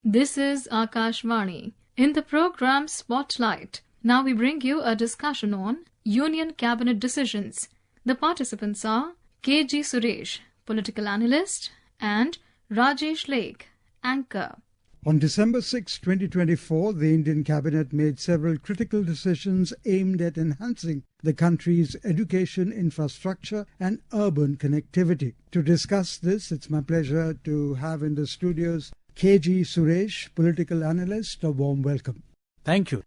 This is Akashvani. In the program Spotlight, now we bring you a discussion on Union Cabinet decisions. The participants are K.G. Suresh, political analyst, and Rajesh Lake, anchor. On December 6, 2024, the Indian Cabinet made several critical decisions aimed at enhancing the country's education infrastructure and urban connectivity. To discuss this, it's my pleasure to have in the studios K.G. Suresh, political analyst. A warm welcome. Thank you.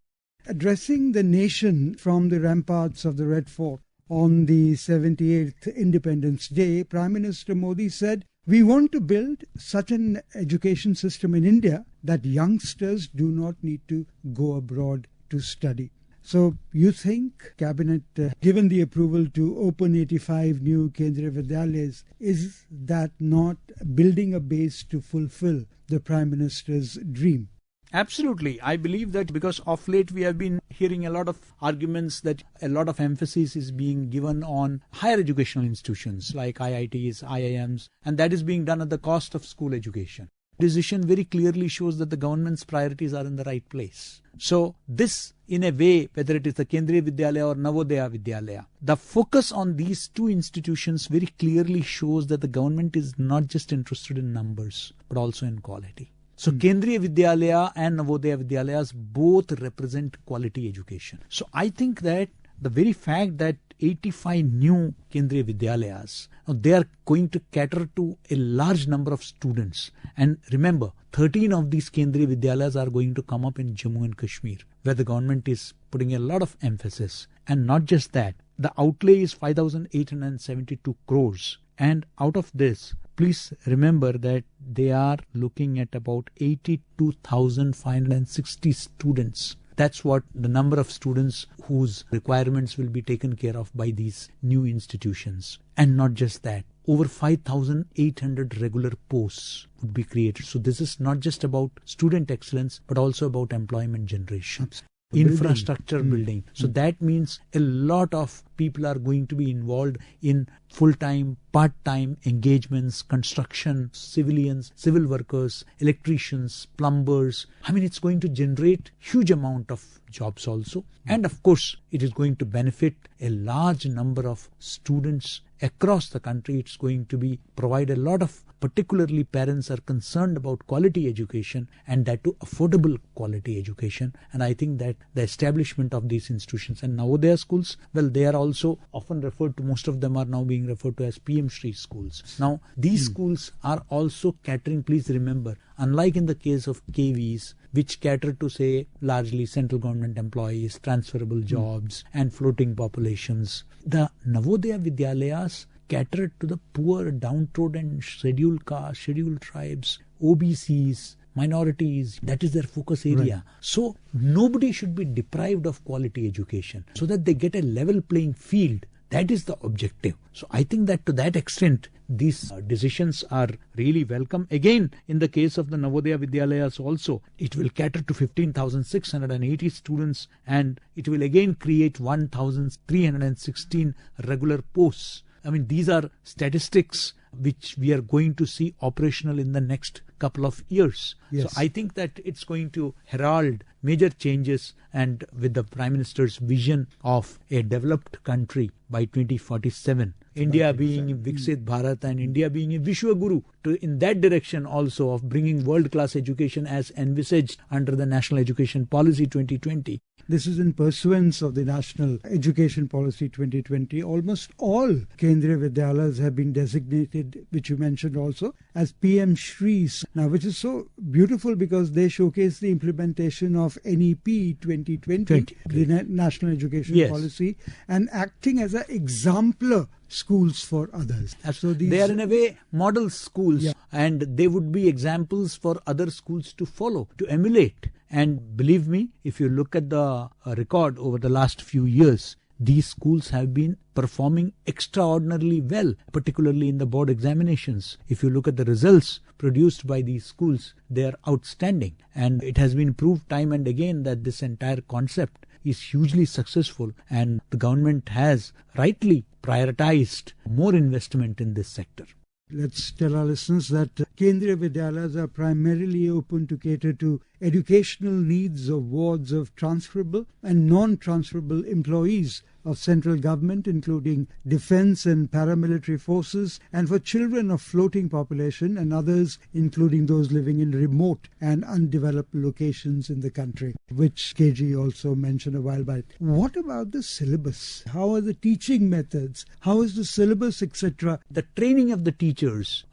Addressing the nation from the ramparts of the Red Fort on the 78th Independence Day, Prime Minister Modi said, "We want to build such an education system in India that youngsters do not need to go abroad to study." So you think Cabinet, given the approval to open 85 new Kendriya Vidyalayas, is that not building a base to fulfill the Prime Minister's dream? Absolutely. I believe that because of late we have been hearing a lot of arguments that a lot of emphasis is being given on higher educational institutions like IITs, IIMs, and that is being done at the cost of school education. Decision very clearly shows that the government's priorities are in the right place. So this, in a way, whether it is the Kendriya Vidyalaya or Navodaya Vidyalaya, the focus on these two institutions very clearly shows that the government is not just interested in numbers, but also in quality. So Kendriya Vidyalaya and Navodaya Vidyalayas both represent quality education. So I think that the very fact that 85 new Kendriya Vidyalayas, they are going to cater to a large number of students. And remember, 13 of these Kendriya Vidyalayas are going to come up in Jammu and Kashmir, where the government is putting a lot of emphasis. And not just that, the outlay is 5,872 crores. And out of this, please remember that they are looking at about 82,560 students. That's what the number of students whose requirements will be taken care of by these new institutions. And not just that, over 5,800 regular posts would be created. So this is not just about student excellence, but also about employment generation. Infrastructure building. So that means a lot of people are going to be involved in full-time, part-time engagements, construction, civilians, civil workers, electricians, plumbers. I mean, it's going to generate huge amount of jobs also. And of course, it is going to benefit a large number of students across the country. It's going to be provide a lot of, particularly parents are concerned about quality education, and that too affordable quality education. And I think that the establishment of these institutions and Navodaya schools, well, they are also often referred to, most of them are now being referred to as PM Shri schools. Now, these schools are also catering, please remember, unlike in the case of KVs, which cater to, say, largely central government employees, transferable jobs, and floating populations, the Navodaya Vidyalayas catered to the poor, downtrodden, scheduled castes, scheduled tribes, OBCs, minorities. That is their focus area. Right. So nobody should be deprived of quality education so that they get a level playing field. That is the objective. So I think that to that extent, these decisions are really welcome. Again, in the case of the Navodaya Vidyalayas also, it will cater to 15,680 students, and it will again create 1,316 regular posts. I mean, these are statistics which we are going to see operational in the next couple of years. Yes. So I think that it's going to herald major changes, and with the Prime Minister's vision of a developed country by 2047, India being Viksit Bharat and India being a Vishwa Guru, to in that direction also of bringing world-class education as envisaged under the National Education Policy 2020. This is in pursuance of the National Education Policy 2020. Almost all Kendriya Vidyalayas have been designated, which you mentioned also, as PM Shris. Now, which is so beautiful because they showcase the implementation of NEP 2020, the National Education Policy, and acting as an exemplar schools for others. So they are in a way model schools, and they would be examples for other schools to follow, to emulate. And believe me, if you look at the record over the last few years, these schools have been performing extraordinarily well, particularly in the board examinations. If you look at the results produced by these schools, they are outstanding. And it has been proved time and again that this entire concept is hugely successful, and the government has rightly prioritized more investment in this sector. Let's tell our listeners that Kendriya Vidyalayas are primarily open to cater to educational needs of wards of transferable and non-transferable employees of central government, including defence and paramilitary forces, and for children of floating population and others, including those living in remote and undeveloped locations in the country, which KG also mentioned a while back. What about the syllabus? How are the teaching methods? How is the syllabus, etc.? The training of the teachers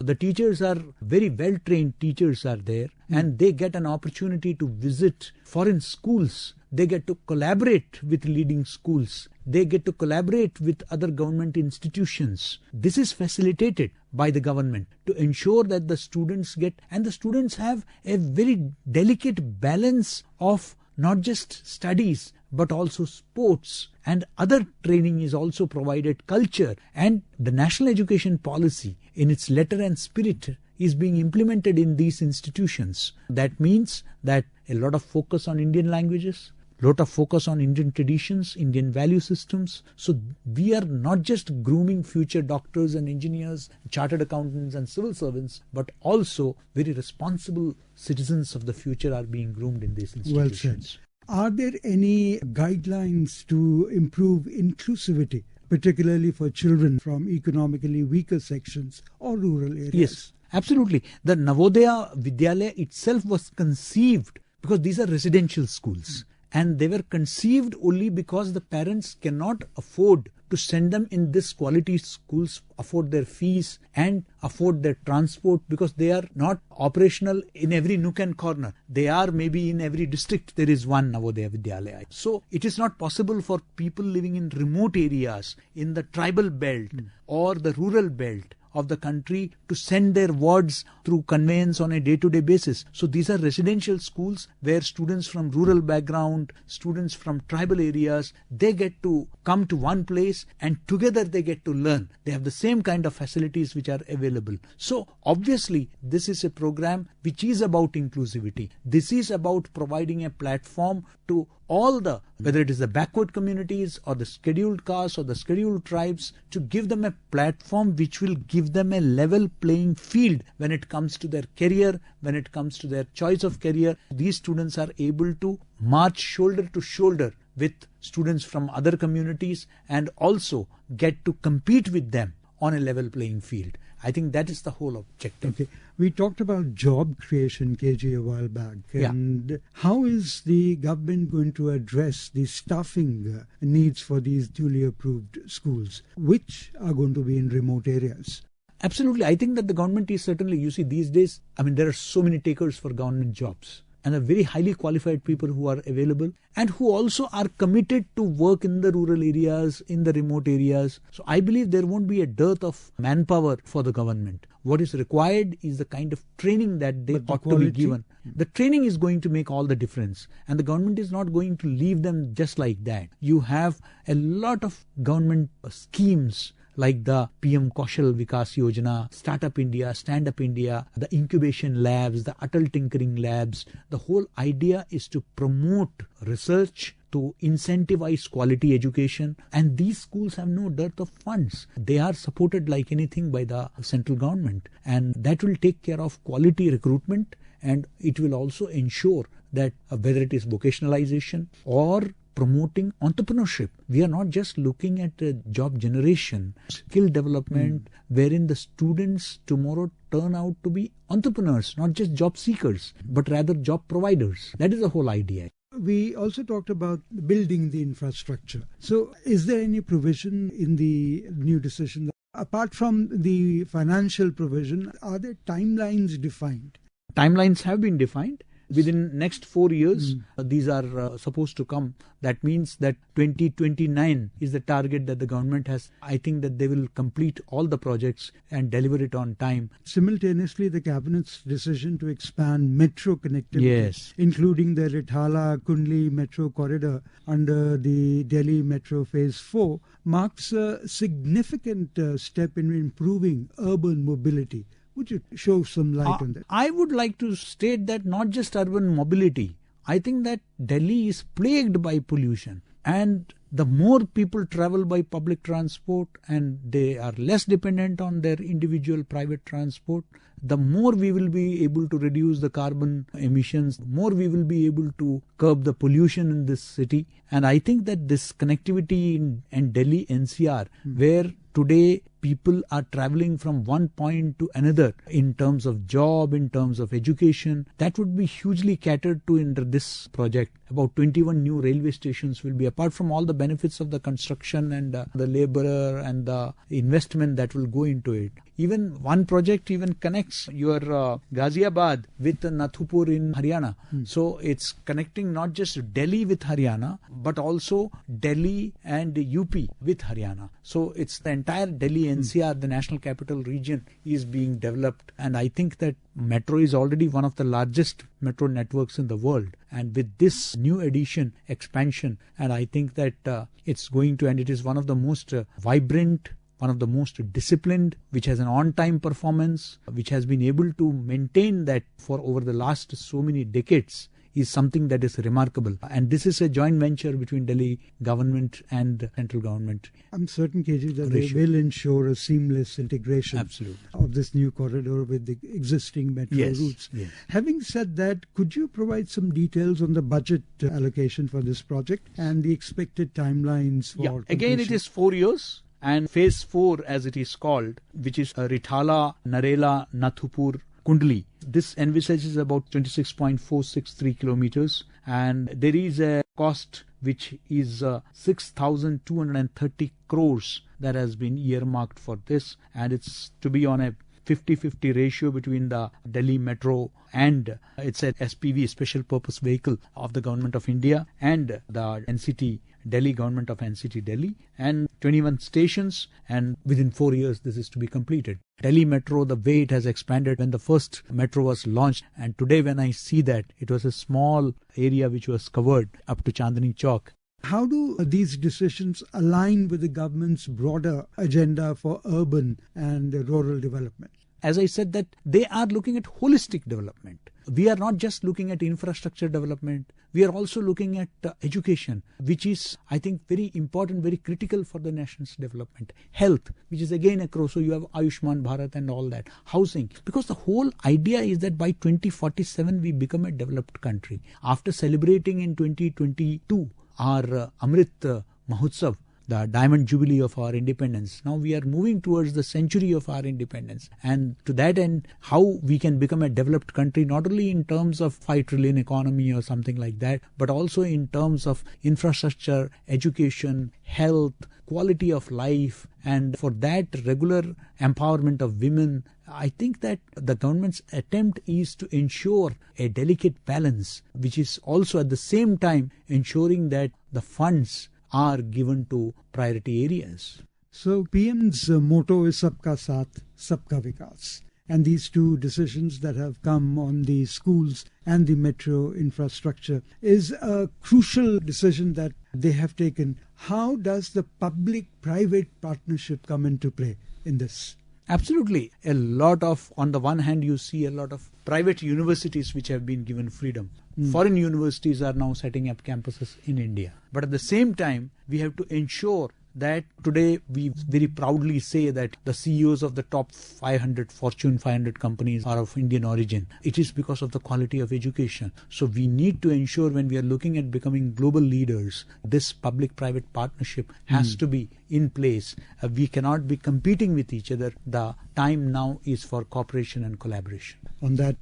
are very well-trained teachers are there, and they get an opportunity to visit foreign schools. They get to collaborate with leading schools. They get to collaborate with other government institutions. This is facilitated by the government to ensure that the students have a very delicate balance of not just studies but also sports, and other training is also provided, culture, and the national education policy in its letter and spirit is being implemented in these institutions. That means that a lot of focus on Indian languages, lot of focus on Indian traditions, Indian value systems. So we are not just grooming future doctors and engineers, chartered accountants and civil servants, but also very responsible citizens of the future are being groomed in these institutions. Well said. Are there any guidelines to improve inclusivity, particularly for children from economically weaker sections or rural areas? Yes, absolutely. The Navodaya Vidyalaya itself was conceived because these are residential schools. And they were conceived only because the parents cannot afford to send them in this quality schools, afford their fees and afford their transport, because they are not operational in every nook and corner. They are maybe in every district there is one Navodaya Vidyalaya. So it is not possible for people living in remote areas, in the tribal belt or the rural belt of the country, to send their wards through conveyance on a day-to-day basis. So these are residential schools where students from rural background, students from tribal areas, they get to come to one place and together they get to learn. They have the same kind of facilities which are available. So obviously this is a program which is about inclusivity. This is about providing a platform to all the, whether it is the backward communities or the scheduled castes or the scheduled tribes, to give them a platform which will give them a level playing field when it comes to their career, when it comes to their choice of career. These students are able to march shoulder to shoulder with students from other communities and also get to compete with them on a level playing field. I think that is the whole objective. Okay. We talked about job creation, KG, a while back. And how is the government going to address the staffing needs for these duly approved schools, which are going to be in remote areas? Absolutely. I think that the government is certainly, you see, these days, there are so many takers for government jobs. And are very highly qualified people who are available and who also are committed to work in the rural areas, in the remote areas. So I believe there won't be a dearth of manpower for the government. What is required is the kind of training that they ought to be given. The training is going to make all the difference, and the government is not going to leave them just like that. You have a lot of government schemes like the PM Kaushal Vikas Yojana, Startup India, Stand Up India, the incubation labs, the Atal Tinkering Labs. The whole idea is to promote research, to incentivize quality education, and these schools have no dearth of funds. They are supported like anything by the central government, and that will take care of quality recruitment, and it will also ensure that whether it is vocationalization or promoting entrepreneurship. We are not just looking at job generation, skill development, wherein the students tomorrow turn out to be entrepreneurs, not just job seekers, but rather job providers. That is the whole idea. We also talked about building the infrastructure. So is there any provision in the new decision? Apart from the financial provision, are there timelines defined? Timelines have been defined. Within next 4 years, these are supposed to come. That means that 2029 is the target that the government has. I think that they will complete all the projects and deliver it on time. Simultaneously, the Cabinet's decision to expand metro connectivity, including the Rithala-Kundli metro corridor under the Delhi Metro Phase 4, marks a significant step in improving urban mobility. Would you show some light on that? I would like to state that not just urban mobility. I think that Delhi is plagued by pollution. And the more people travel by public transport and they are less dependent on their individual private transport, the more we will be able to reduce the carbon emissions, more we will be able to curb the pollution in this city. And I think that this connectivity in Delhi NCR, where today people are traveling from one point to another in terms of job, in terms of education, that would be hugely catered to in this project. About 21 new railway stations will be, apart from all the benefits of the construction and the laborer and the investment that will go into it. Even one project even connects your Ghaziabad with Nathupur in Haryana. So it's connecting not just Delhi with Haryana, but also Delhi and UP with Haryana. So it's the entire Delhi NCR, the National Capital Region, is being developed. And I think that metro is already one of the largest metro networks in the world. And with this new addition, expansion, and I think that it's going to, and it is one of the most vibrant, one of the most disciplined, which has an on-time performance, which has been able to maintain that for over the last so many decades, is something that is remarkable. And this is a joint venture between Delhi government and central government. I'm certain, KG, that they will ensure a seamless integration of this new corridor with the existing metro routes. Yes. Having said that, could you provide some details on the budget allocation for this project and the expected timelines for completion? Again, it is 4 years. And phase 4, as it is called, which is Rithala, Narela, Nathupur, Kundli. This envisages about 26.463 kilometers, and there is a cost which is 6,230 crores that has been earmarked for this, and it's to be on a 50-50 ratio between the Delhi Metro and it's a SPV, Special Purpose Vehicle of the Government of India, and the NCT Delhi, Government of NCT Delhi, and 21 stations, and within 4 years this is to be completed. Delhi Metro, the way it has expanded when the first metro was launched, and today when I see that, it was a small area which was covered up to Chandni Chowk. How do these decisions align with the government's broader agenda for urban and rural development? As I said, that they are looking at holistic development. We are not just looking at infrastructure development. We are also looking at education, which is, I think, very important, very critical for the nation's development. Health, which is again across, so you have Ayushman Bharat and all that. Housing, because the whole idea is that by 2047 we become a developed country. After celebrating in 2022 our Amrit Mahotsav, the diamond jubilee of our independence. Now we are moving towards the century of our independence, and to that end, how we can become a developed country, not only in terms of 5 trillion economy or something like that, but also in terms of infrastructure, education, health, quality of life, and for that regular empowerment of women. I think that the government's attempt is to ensure a delicate balance, which is also at the same time ensuring that the funds are given to priority areas. So PM's motto is Sabka Saath, Sabka Vikas. And these two decisions that have come on the schools and the metro infrastructure is a crucial decision that they have taken. How does the public-private partnership come into play in this? Absolutely. A lot of, on the one hand, you see a lot of private universities which have been given freedom. Foreign universities are now setting up campuses in India. But at the same time, we have to ensure that today we very proudly say that the CEOs of the top 500 Fortune 500 companies are of Indian origin. It is because of the quality of education. So we need to ensure, when we are looking at becoming global leaders, this public-private partnership has to be in place. We cannot be competing with each other. The time now is for cooperation and collaboration. On that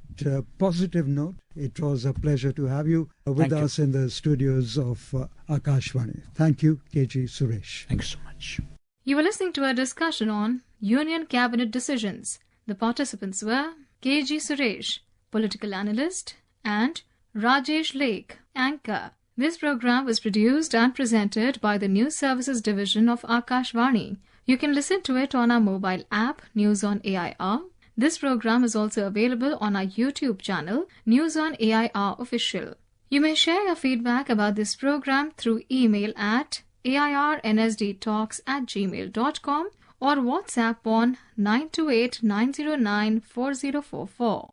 positive note, it was a pleasure to have you with us in the studios of Akashvani. Thank you, KG Suresh. Thank you so much. You were listening to a discussion on Union Cabinet decisions. The participants were KG Suresh, political analyst, and Rajesh Lake, anchor. This program was produced and presented by the News Services Division of Akashvani. You can listen to it on our mobile app, News on AIR. This program is also available on our YouTube channel, News on AIR Official. You may share your feedback about this program through email at airnsdtalks@gmail.com or WhatsApp on 928-909-4044.